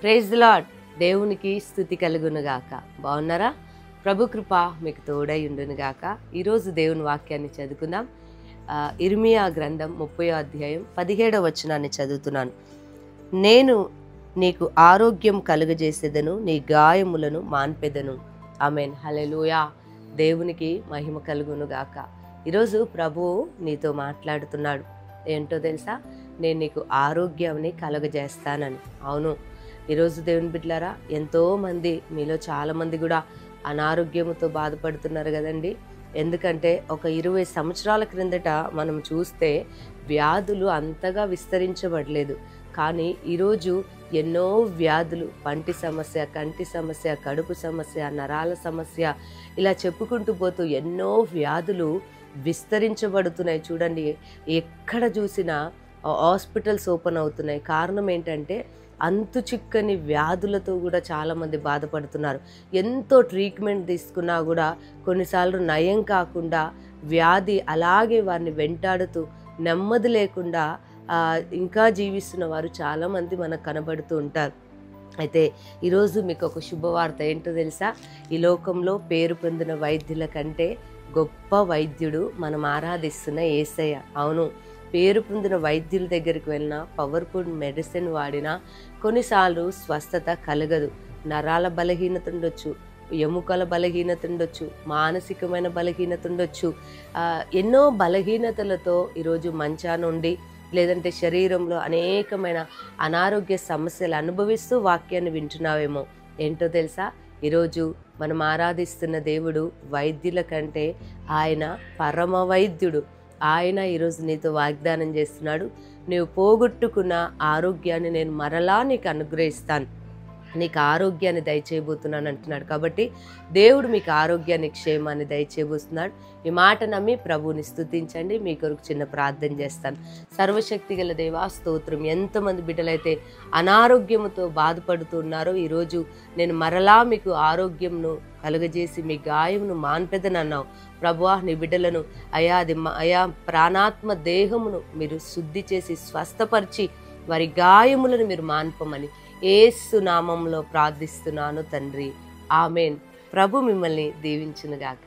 Praise the lord. దేవునికి స్తుతి కలుగునుగాక. బాగున్నారా? ప్రభు కృప మీకు తోడై ఉండునుగాక. ఈరోజు దేవుని వాక్యాన్ని చదువుకుందాం. ఇర్మియా గ్రంథం 30వ అధ్యాయం 17వ వచనాన్ని చదువుతున్నాను. నేను నీకు ఆరోగ్యం కలుగజేసేదను, నీ గాయములను మాన్పెదను. ఆమేన్. హల్లెలూయా. దేవునికి మహిమ కలుగునుగాక. ఈరోజు ప్రభువు నీతో మాట్లాడుతున్నాడు. ఏంటో తెలుసా? నేను నీకు ఆరోగ్యాన్ని కలుగజేస్తానని. అవును, ఈరోజు దేవుని బిడ్డలారా, ఎంతోమంది మీలో చాలామంది కూడా అనారోగ్యంతో బాధపడుతున్నారు కదండి. ఎందుకంటే ఒక 20 సంవత్సరాల క్రిందట మనం చూస్తే వ్యాధులు అంతగా విస్తరించబడలేదు. కానీ ఈరోజు ఎన్నో వ్యాధులు, పంటి సమస్య, కంటి సమస్య, కడుపు సమస్య, నరాల సమస్య, ఇలా చెప్పుకుంటూ పోతూ ఎన్నో వ్యాధులు విస్తరించబడుతున్నాయి. చూడండి, ఎక్కడ చూసినా హాస్పిటల్స్ ఓపెన్ అవుతున్నాయి. కారణం ఏంటంటే అంతు చిక్కని వ్యాధులతో కూడా చాలామంది బాధపడుతున్నారు. ఎంతో ట్రీట్మెంట్ తీసుకున్నా కూడా కొన్నిసార్లు నయం కాకుండా వ్యాధి అలాగే వారిని వెంటాడుతూ నెమ్మది లేకుండా ఇంకా జీవిస్తున్న వారు చాలామంది మనకు కనబడుతూ ఉంటారు. అయితే ఈరోజు మీకు ఒక శుభవార్త. ఏంటో తెలుసా? ఈ లోకంలో పేరు పొందిన వైద్యుల కంటే గొప్ప వైద్యుడు మనం ఆరాధిస్తున్న యేసయ్య. అవును, పేరు పొందిన వైద్యుల దగ్గరికి వెళ్ళినా, పవర్ఫుల్ మెడిసిన్ వాడినా కొన్నిసార్లు స్వస్థత కలగదు. నరాల బలహీనత ఉండొచ్చు, ఎముకల బలహీనత ఉండొచ్చు, మానసికమైన బలహీనత ఉండొచ్చు. ఎన్నో బలహీనతలతో ఈరోజు మంచాన ఉండి, లేదంటే శరీరంలో అనేకమైన అనారోగ్య సమస్యలు అనుభవిస్తూ వాక్యాన్ని వింటున్నావేమో. ఏంటో తెలుసా? ఈరోజు మనం ఆరాధిస్తున్న దేవుడు వైద్యుల కంటే ఆయన పరమ వైద్యుడు. ఆయన ఈరోజు నీతో వాగ్దానం చేస్తున్నాడు. నీవు పోగొట్టుకున్న ఆరోగ్యాన్ని నేను మరలా నీకు అనుగ్రహిస్తాను, నీకు ఆరోగ్యాన్ని దయచేయబోతున్నాను అంటున్నాడు. కాబట్టి దేవుడు మీకు ఆరోగ్యాన్ని, క్షేమాన్ని దయచేయబోతున్నాడు. ఈ మాట నమ్మి ప్రభువుని స్తుతించండి. మీ కొరకు చిన్న ప్రార్థన చేస్తాను. సర్వశక్తి గల దేవా, స్తోత్రం. ఎంతమంది బిడ్డలైతే అనారోగ్యముతో బాధపడుతున్నారో ఈరోజు నేను మరలా మీకు ఆరోగ్యంను కలుగజేసి మీ గాయమును మాన్పెదనన్నావు. ప్రభువా, నీ బిడ్డలను అయా ప్రాణాత్మ దేహమును మీరు శుద్ధి చేసి స్వస్థపరిచి వారి గాయములను మీరు మాన్పమని యేసు నామములో ప్రార్థిస్తున్నాను తండ్రి. ఆమేన్. ప్రభు మిమ్మల్ని దీవించునుగాక.